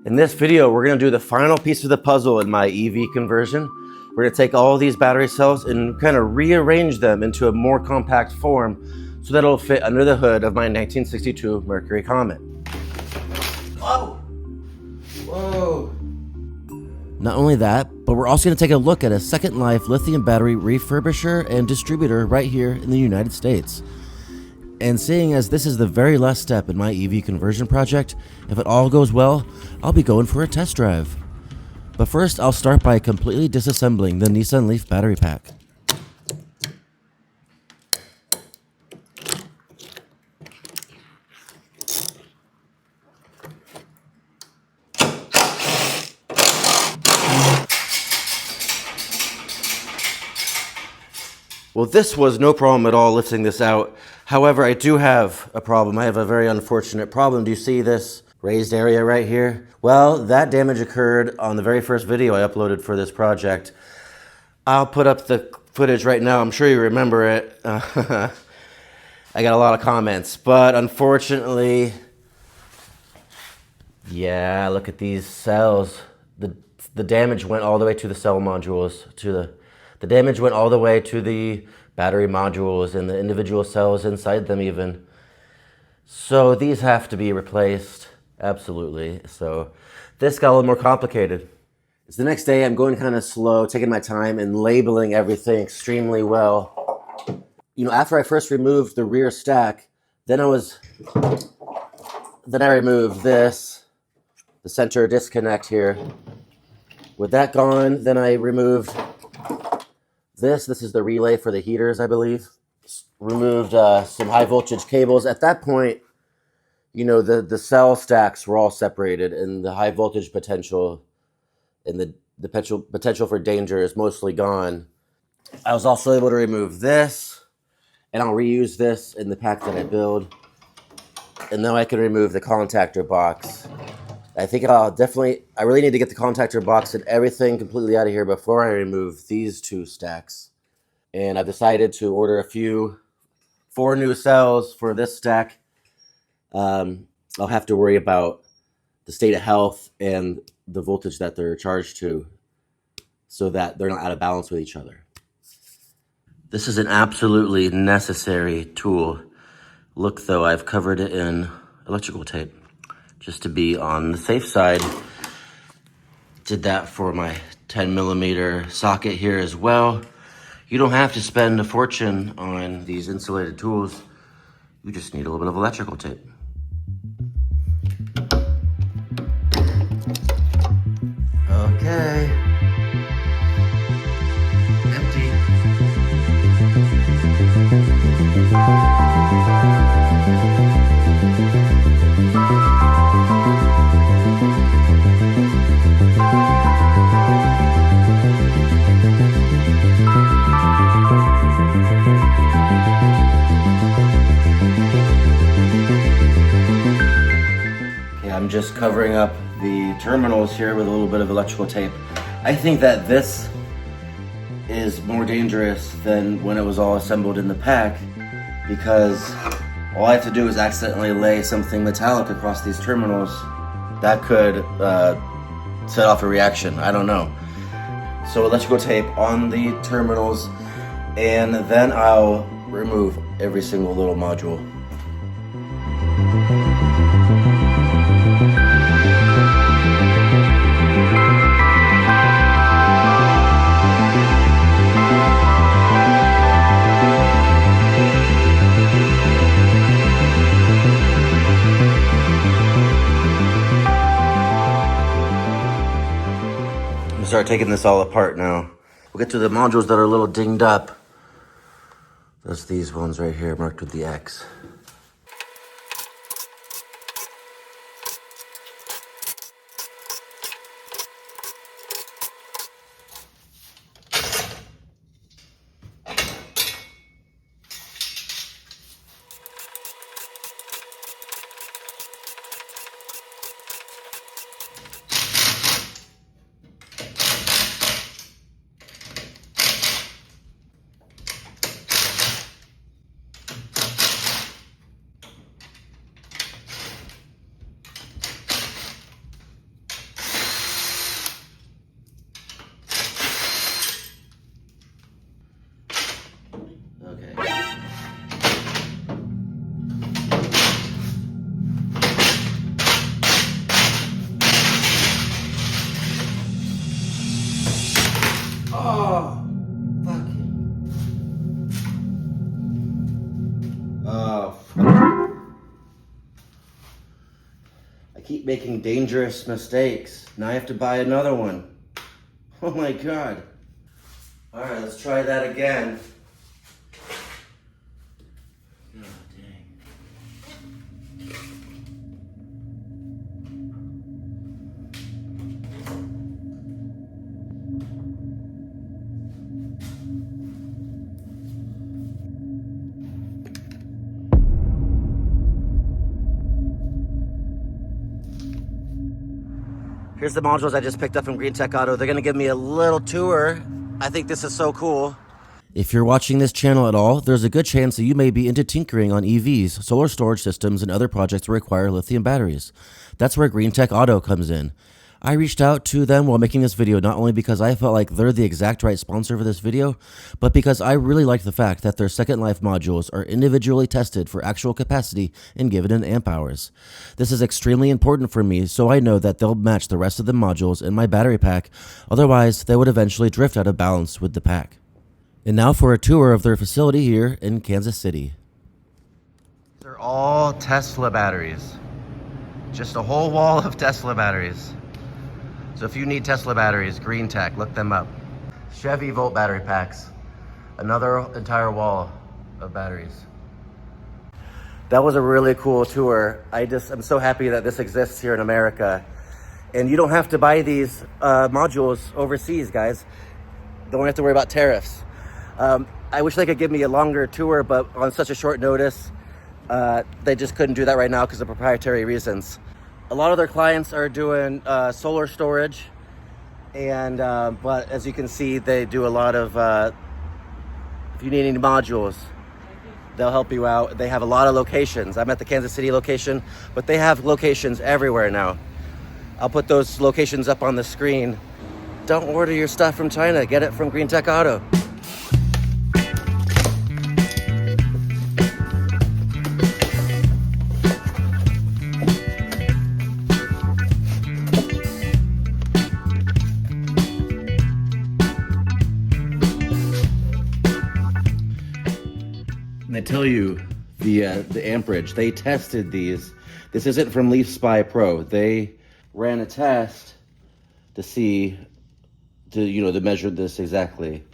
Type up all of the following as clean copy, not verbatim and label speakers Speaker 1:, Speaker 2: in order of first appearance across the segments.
Speaker 1: In this video, we're going to do the final piece of the puzzle in my EV conversion. We're going to take all these battery cells and kind of rearrange them into a more compact form so that it'll fit under the hood of my 1962 Mercury Comet. Whoa! Whoa! Not only that, but we're also going to take a look at a Second Life lithium battery refurbisher and distributor right here in the United States. And seeing as this is the very last step in my EV conversion project, if it all goes well, I'll be going for a test drive. But first, I'll start by completely disassembling the Nissan Leaf battery pack. Well, this was no problem at all lifting this out. However, I do have a problem. I have a very unfortunate problem. Do you see this raised area right here? Well, that damage occurred on the very first video I uploaded for this project. I'll put up the footage right now. I'm sure you remember it. I got a lot of comments, but unfortunately, yeah, look at these cells. The damage went all the way to the cell modules, the damage went all the way to the battery modules and the individual cells inside them even. So these have to be replaced, absolutely. So this got a little more complicated. It's the next day. I'm going kind of slow, taking my time and labeling everything extremely well. You know, after I first removed the rear stack, then I removed this, the center disconnect here. With that gone, then I removed this is the relay for the heaters, I believe. Removed some high voltage cables. At that point, you know, the cell stacks were all separated and the high voltage potential and the potential for danger is mostly gone. I was also able to remove this, and I'll reuse this in the pack that I build. And now I can remove the contactor box. I think I really need to get the contactor box and everything completely out of here before I remove these two stacks. And I've decided to order 4 new cells for this stack. I'll have to worry about the state of health and the voltage that they're charged to so that they're not out of balance with each other. This is an absolutely necessary tool. Look though, I've covered it in electrical tape, just to be on the safe side. Did that for my 10mm socket here as well. You don't have to spend a fortune on these insulated tools. You just need a little bit of electrical tape. Okay. Empty. I'm just covering up the terminals here with a little bit of electrical tape. I think that this is more dangerous than when it was all assembled in the pack, because all I have to do is accidentally lay something metallic across these terminals. That could set off a reaction, I don't know. So electrical tape on the terminals, and then I'll remove every single little module. Start taking this all apart now. We'll get to the modules that are a little dinged up. That's these ones right here marked with the X. I keep making dangerous mistakes. Now I have to buy another one. Oh my God. All right, let's try that again. Oh, dang. Here's the modules I just picked up from Greentec Auto. They're gonna give me a little tour. I think this is so cool. If you're watching this channel at all, there's a good chance that you may be into tinkering on EVs, solar storage systems, and other projects that require lithium batteries. That's where Greentec Auto comes in. I reached out to them while making this video not only because I felt like they're the exact right sponsor for this video, but because I really liked the fact that their Second Life modules are individually tested for actual capacity and given in amp hours. This is extremely important for me, so I know that they'll match the rest of the modules in my battery pack, otherwise they would eventually drift out of balance with the pack. And now for a tour of their facility here in Kansas City. They're all Tesla batteries. Just a whole wall of Tesla batteries. So if you need Tesla batteries, Greentec, look them up. Chevy Volt battery packs. Another entire wall of batteries. That was a really cool tour. I'm so happy that this exists here in America. And you don't have to buy these modules overseas, guys. Don't have to worry about tariffs. I wish they could give me a longer tour, but on such a short notice, they just couldn't do that right now because of proprietary reasons. A lot of their clients are doing solar storage, and but as you can see, they do a lot of, if you need any modules, they'll help you out. They have a lot of locations. I'm at the Kansas City location, but they have locations everywhere now. I'll put those locations up on the screen. Don't order your stuff from China. Get it from Greentec Auto. And I tell you, the amperage, they tested these. This isn't from Leaf Spy Pro. They ran a test to see, to measure this exactly.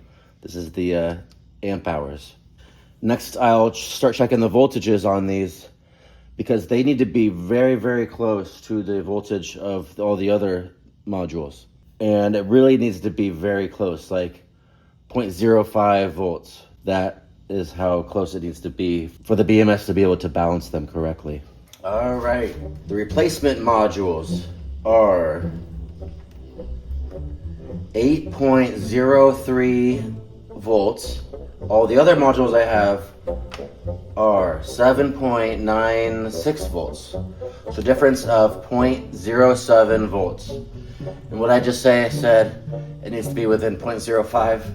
Speaker 1: This is the amp hours. Next, I'll start checking the voltages on these because they need to be very, very close to the voltage of all the other modules. And it really needs to be very close, like 0.05 volts. That is how close it needs to be for the BMS to be able to balance them correctly. All right, the replacement modules are 8.03 volts. All the other modules I have are 7.96 volts. So difference of 0.07 volts. And what I just said it needs to be within 0.05.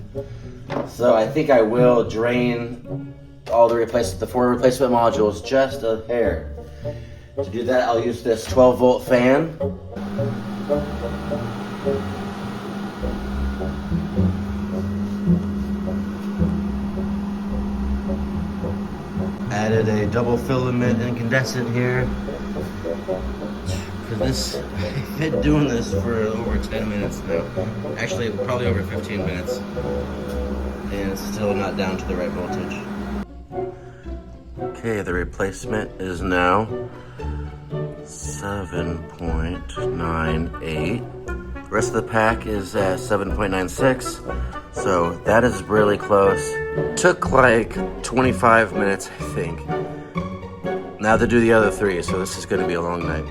Speaker 1: So I think I will drain all the four replacement modules just a hair. To do that, I'll use this 12 volt fan. Added a double filament incandescent here. For this, I've been doing this for over 10 minutes now. Actually, probably over 15 minutes. And it's still not down to the right voltage. Okay, the replacement is now 7.98. The rest of the pack is at 7.96. So that is really close. Took like 25 minutes, I think. Now to do the other three, so this is going to be a long night.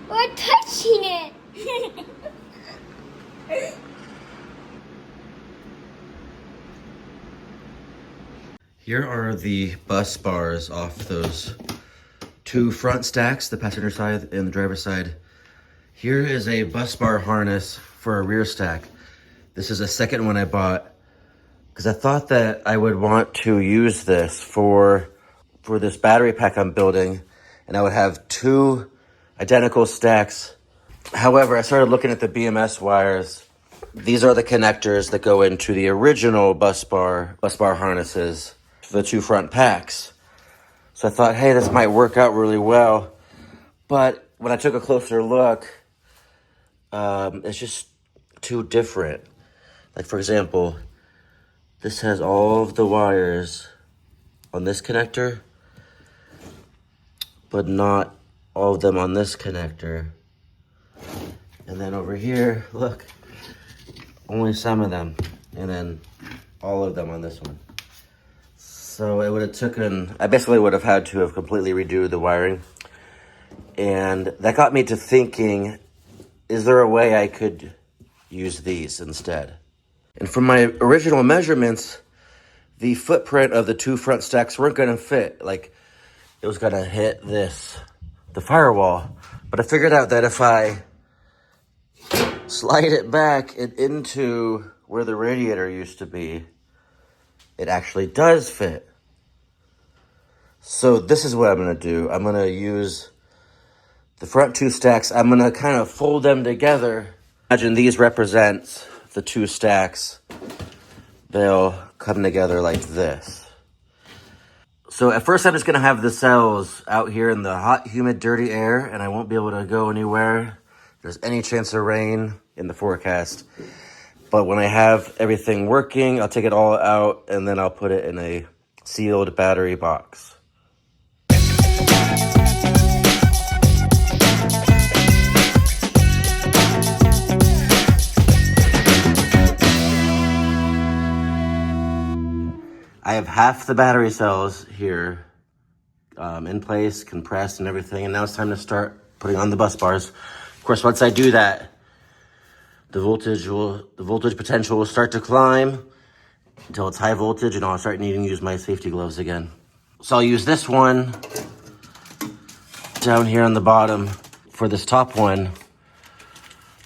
Speaker 2: We're touching it.
Speaker 1: Here are the bus bars off those two front stacks, the passenger side and the driver's side. Here is a bus bar harness for a rear stack. This is a second one I bought because I thought that I would want to use this for this battery pack I'm building, and I would have two identical stacks However, I started looking at the BMS wires. These are the connectors that go into the original bus bar harnesses, the two front packs. So I thought, hey, this might work out really well. But when I took a closer look, it's just too different. Like, for example, this has all of the wires on this connector, but not all of them on this connector. And then over here, look, only some of them, and then all of them on this one. So it would have taken, I basically would have had to have completely redo the wiring. And that got me to thinking, is there a way I could use these instead? And from my original measurements, the footprint of the two front stacks weren't gonna fit. Like, it was gonna hit the firewall. But I figured out that if I slide it back and into where the radiator used to be, it actually does fit. So this is what I'm gonna do. I'm gonna use the front two stacks. I'm gonna kind of fold them together. Imagine these represent the two stacks. They'll come together like this. So at first I'm just gonna have the cells out here in the hot, humid, dirty air, and I won't be able to go anywhere. There's any chance of rain in the forecast. But when I have everything working, I'll take it all out and then I'll put it in a sealed battery box. I have half the battery cells here in place, compressed and everything, and now it's time to start putting on the bus bars. Of course, once I do that, the voltage potential will start to climb until it's high voltage, and I'll start needing to use my safety gloves again. So I'll use this one down here on the bottom. For this top one,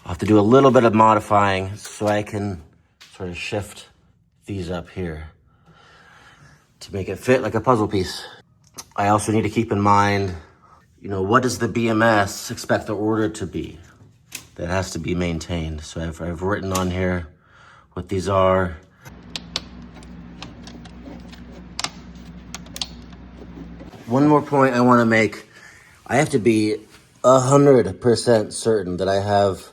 Speaker 1: I'll have to do a little bit of modifying so I can sort of shift these up here to make it fit like a puzzle piece. I also need to keep in mind, what does the BMS expect the order to be? That has to be maintained. So I've written on here what these are. One more point I want to make. I have to be 100% certain that I have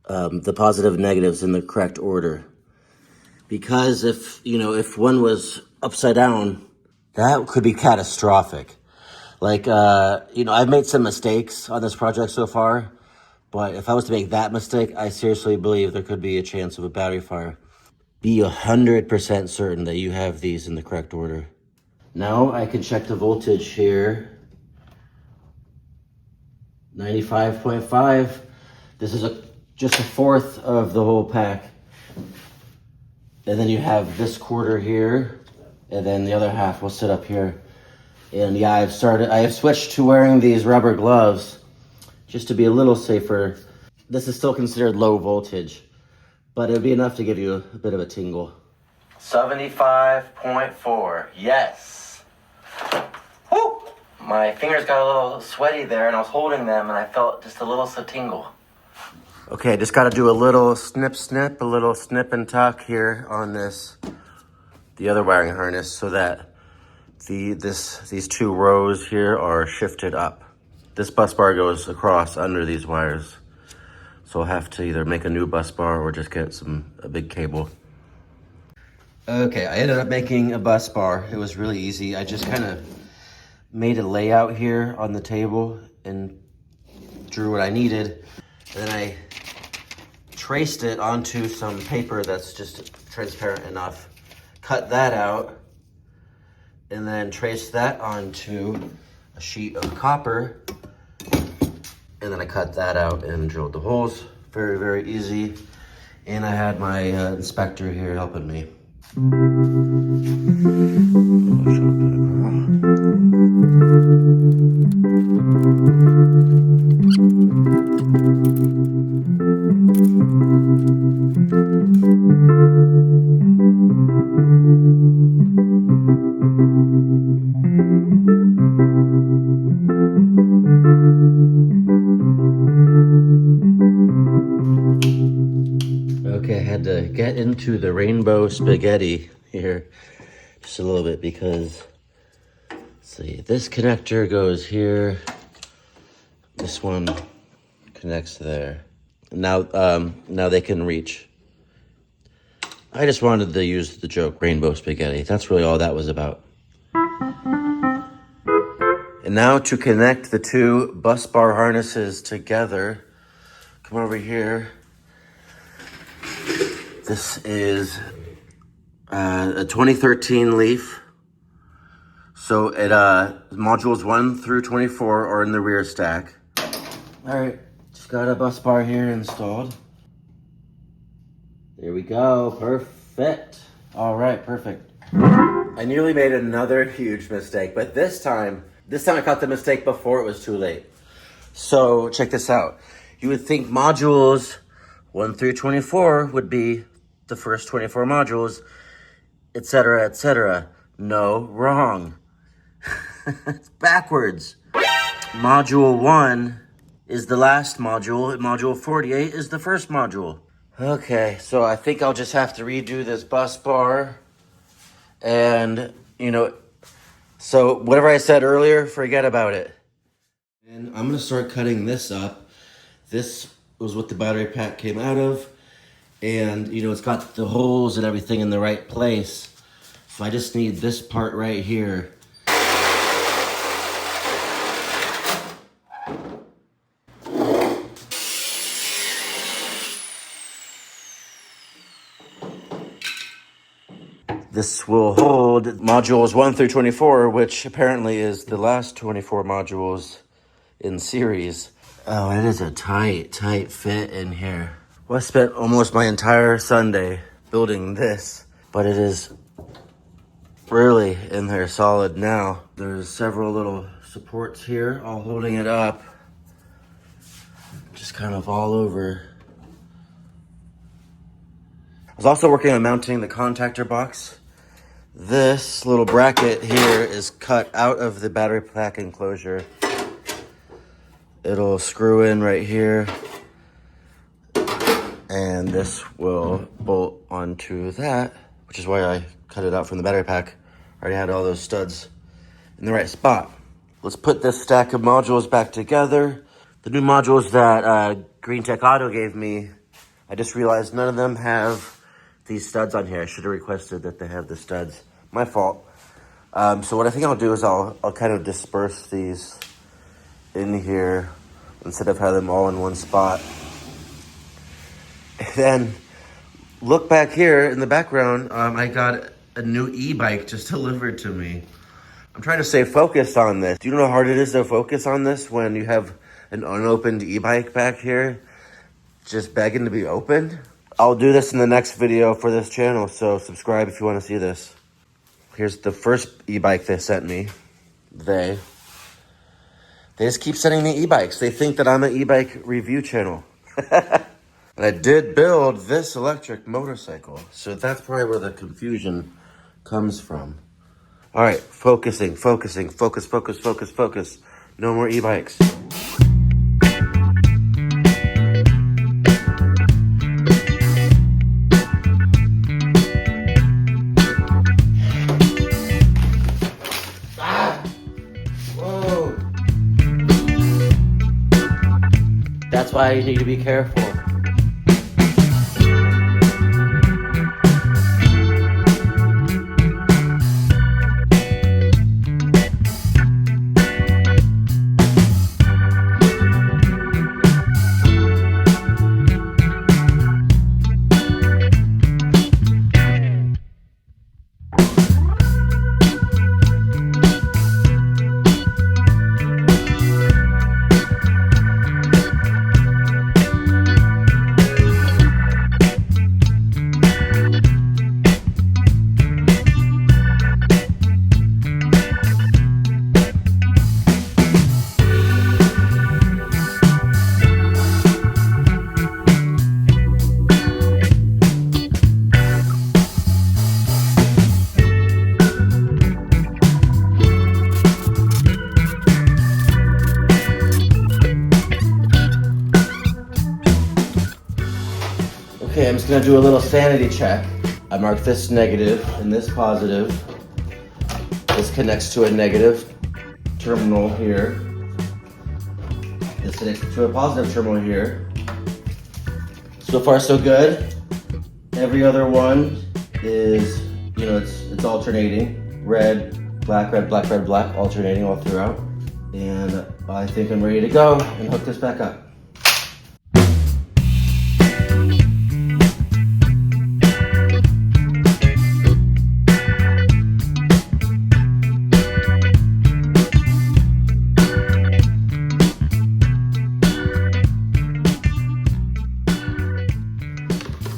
Speaker 1: the positive and negatives in the correct order. Because if one was upside down, that could be catastrophic. Like, I've made some mistakes on this project so far, but if I was to make that mistake, I seriously believe there could be a chance of a battery fire. Be 100% certain that you have these in the correct order. Now I can check the voltage here. 95.5. This is just a fourth of the whole pack. And then you have this quarter here, and then the other half will sit up here. And yeah, I have switched to wearing these rubber gloves just to be a little safer. This is still considered low voltage, but it'd be enough to give you a bit of a tingle. 75.4, yes. Woo! My fingers got a little sweaty there, and I was holding them, and I felt just a little tingle. Okay, just got to do a little snip, a little snip and tuck here on the other wiring harness, so that these two rows here are shifted up. This bus bar goes across under these wires, so I'll have to either make a new bus bar or just get a big cable. Okay, I ended up making a bus bar. It was really easy. I just kind of made a layout here on the table and drew what I needed. And then I traced it onto some paper that's just transparent enough, cut that out, and then traced that onto a sheet of copper, and then I cut that out and drilled the holes. Very, very easy. And I had my inspector here helping me. had to get into the rainbow spaghetti here just a little bit because, let's see, this connector goes here. This one connects there. Now they can reach. I just wanted to use the joke rainbow spaghetti. That's really all that was about. And now to connect the two bus bar harnesses together, come over here. This is a 2013 Leaf. So it modules 1 through 24 are in the rear stack. All right, just got a bus bar here installed. There we go, perfect. All right, perfect. I nearly made another huge mistake, but this time I caught the mistake before it was too late. So check this out. You would think modules 1 through 24 would be the first 24 modules, etc., etc. No, wrong. It's backwards. Module 1 is the last module, and module 48 is the first module. Okay, so I think I'll just have to redo this bus bar. And, so whatever I said earlier, forget about it. And I'm gonna start cutting this up. This was what the battery pack came out of. And, it's got the holes and everything in the right place. So I just need this part right here. This will hold modules 1 through 24, which apparently is the last 24 modules in series. Oh, it is a tight fit in here. Well, I spent almost my entire Sunday building this, but it is really in there solid now. There's several little supports here, all holding it up. Just kind of all over. I was also working on mounting the contactor box. This little bracket here is cut out of the battery pack enclosure. It'll screw in right here. And this will bolt onto that, which is why I cut it out from the battery pack. I already had all those studs in the right spot. Let's put this stack of modules back together. The new modules that Greentec Auto gave me, I just realized none of them have these studs on here. I should have requested that they have the studs. My fault. So what I think I'll do is I'll kind of disperse these in here instead of having them all in one spot. And then look back here in the background. I got a new e-bike just delivered to me. I'm trying to stay focused on this. Do you know how hard it is to focus on this when you have an unopened e-bike back here just begging to be opened? I'll do this in the next video for this channel, so subscribe if you want to see this. Here's the first e-bike they sent me. They just keep sending me e-bikes. They think that I'm an e-bike review channel. And I did build this electric motorcycle, so that's probably where the confusion comes from. All right, focusing, focus. No more e-bikes. Whoa. That's why you need to be careful. Okay, I'm just gonna do a little sanity check. I marked this negative and this positive. This connects to a negative terminal here. This connects to a positive terminal here. So far, so good. Every other one is, it's alternating. Red, black, alternating all throughout. And I think I'm ready to go and hook this back up.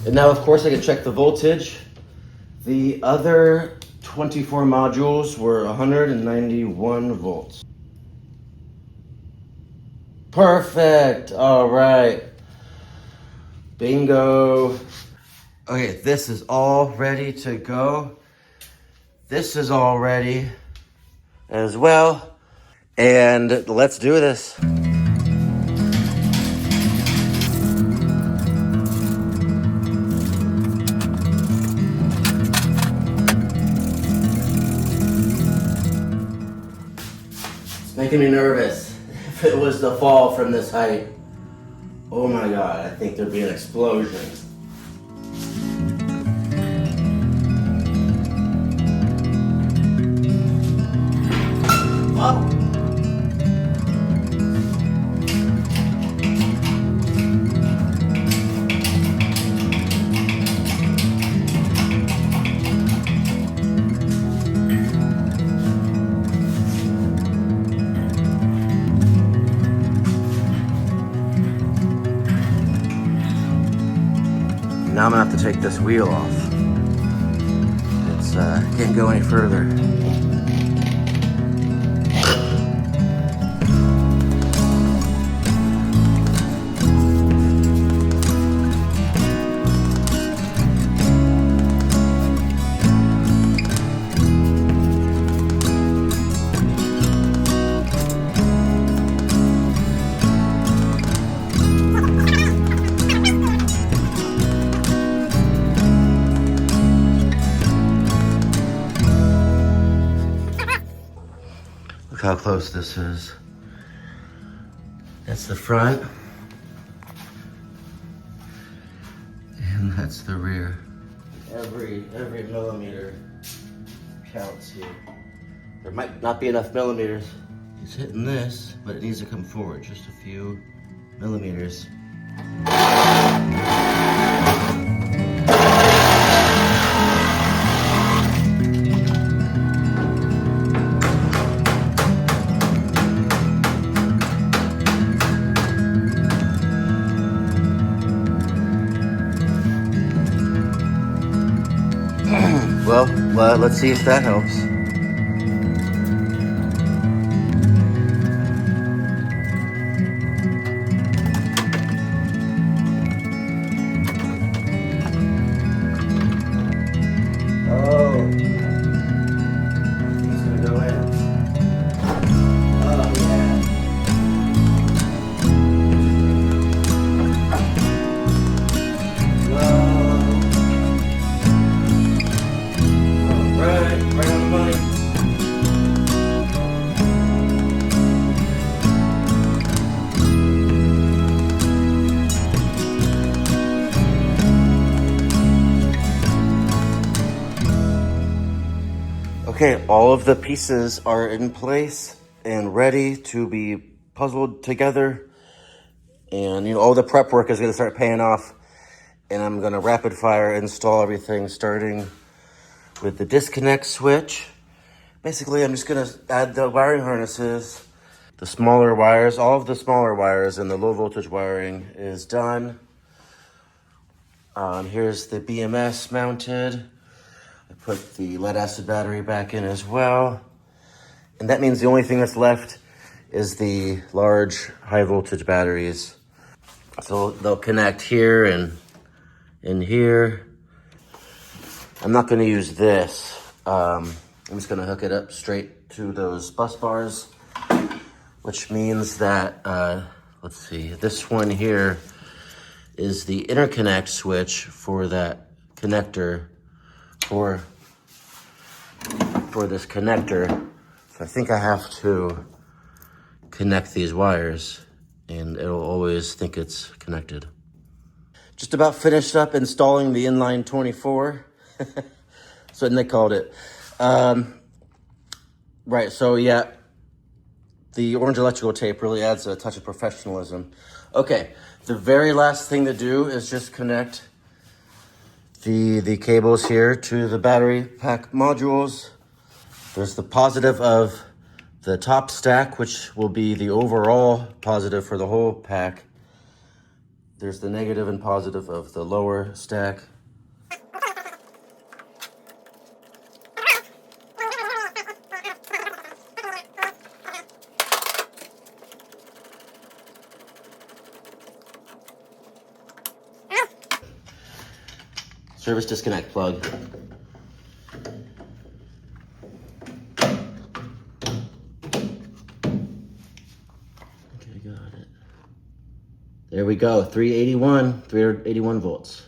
Speaker 1: And now, of course, I can check the voltage. The other 24 modules were 191 volts. Perfect. All right. Bingo. Okay, this is all ready to go. This is all ready as well. And let's do this. It's making me nervous. If it was to fall from this height, oh my God, I think there'd be an explosion. Oh. Now I'm gonna have to take this wheel off. It's can't go any further. Look how close this is. That's the front. And that's the rear. Every millimeter counts here. There might not be enough millimeters. He's hitting this, but it needs to come forward just a few millimeters. Well, let's see if that helps. Oh, he's gonna go in. Oh yeah. Right on the money. Okay, all of the pieces are in place and ready to be puzzled together. And all the prep work is gonna start paying off. And I'm gonna rapid fire install everything, starting with the disconnect switch. Basically, I'm just gonna add the wiring harnesses, the smaller wires, all of the smaller wires, and the low voltage wiring is done. Here's the BMS mounted. I put the lead acid battery back in as well. And that means the only thing that's left is the large high voltage batteries. So they'll connect here and in here. I'm not gonna use this. I'm just gonna hook it up straight to those bus bars, which means that, let's see, this one here is the interconnect switch for that connector for this connector. So I think I have to connect these wires and it'll always think it's connected. Just about finished up installing the inline 24. That's what Nick called it. Right, so yeah, the orange electrical tape really adds a touch of professionalism. Okay, the very last thing to do is just connect the cables here to the battery pack modules. There's the positive of the top stack, which will be the overall positive for the whole pack. There's the negative and positive of the lower stack. Service disconnect plug. Got it. There we go, 381 volts.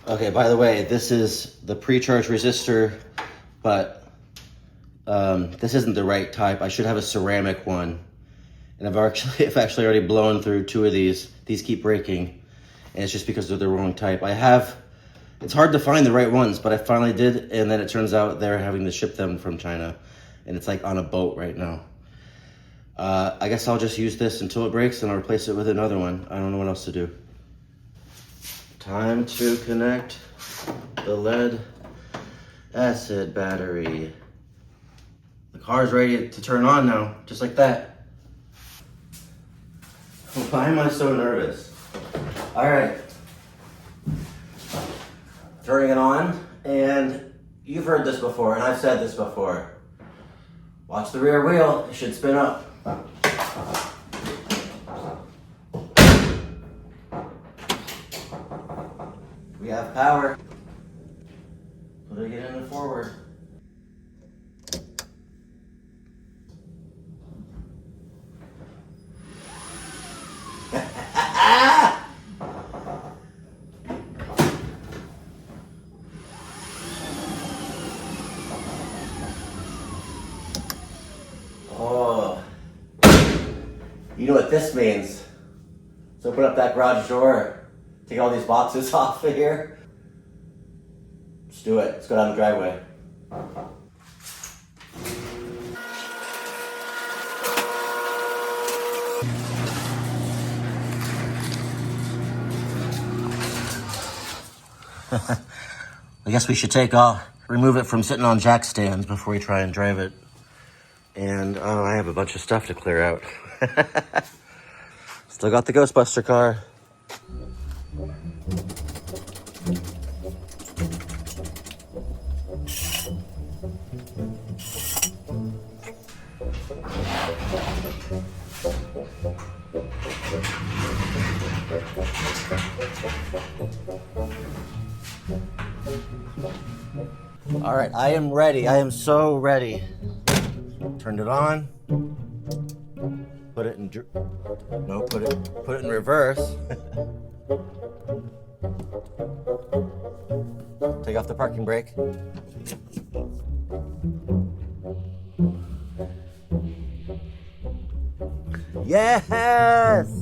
Speaker 1: Okay, by the way, this is the pre-charge resistor, but this isn't the right type. I should have a ceramic one. And I've actually already blown through 2 of these. These keep breaking, and it's just because they're the wrong type. It's hard to find the right ones, but I finally did, and then it turns out they're having to ship them from China. And it's like on a boat right now. I guess I'll just use this until it breaks and I'll replace it with another one. I don't know what else to do. Time to connect the lead acid battery. The car's ready to turn on now, just like that. Why am I so nervous? All right. Turning it on, and you've heard this before, and I've said this before. Watch the rear wheel, it should spin up. We have power. Put it in the forward. Oh, you know what this means. So open up that garage door, take all these boxes off of here. Let's do it. Let's go down the driveway. I guess we should remove it from sitting on jack stands before we try and drive it. And I have a bunch of stuff to clear out. Still got the Ghostbuster car. All right, I am ready. I am so ready. Turned it on. Put it in put it in reverse. Take off the parking brake. Yes!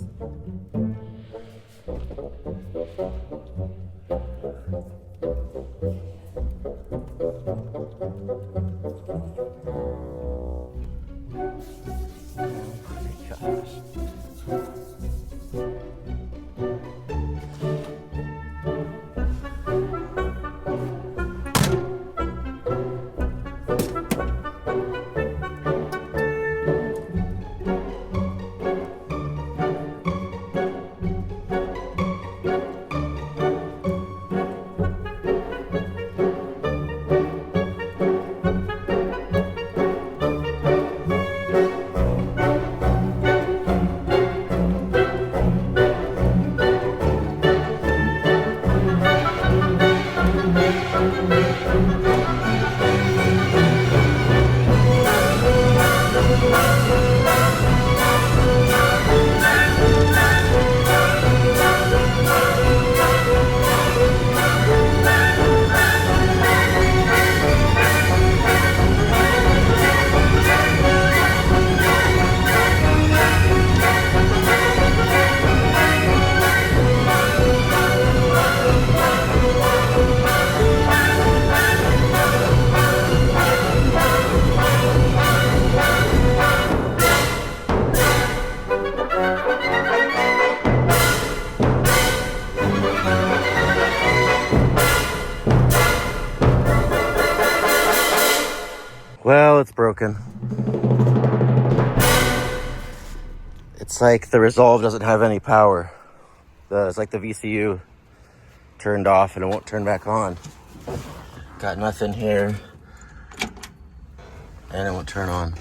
Speaker 1: broken. It's like the Resolve doesn't have any power. It's like the VCU turned off and it won't turn back on. Got nothing here. And it won't turn on.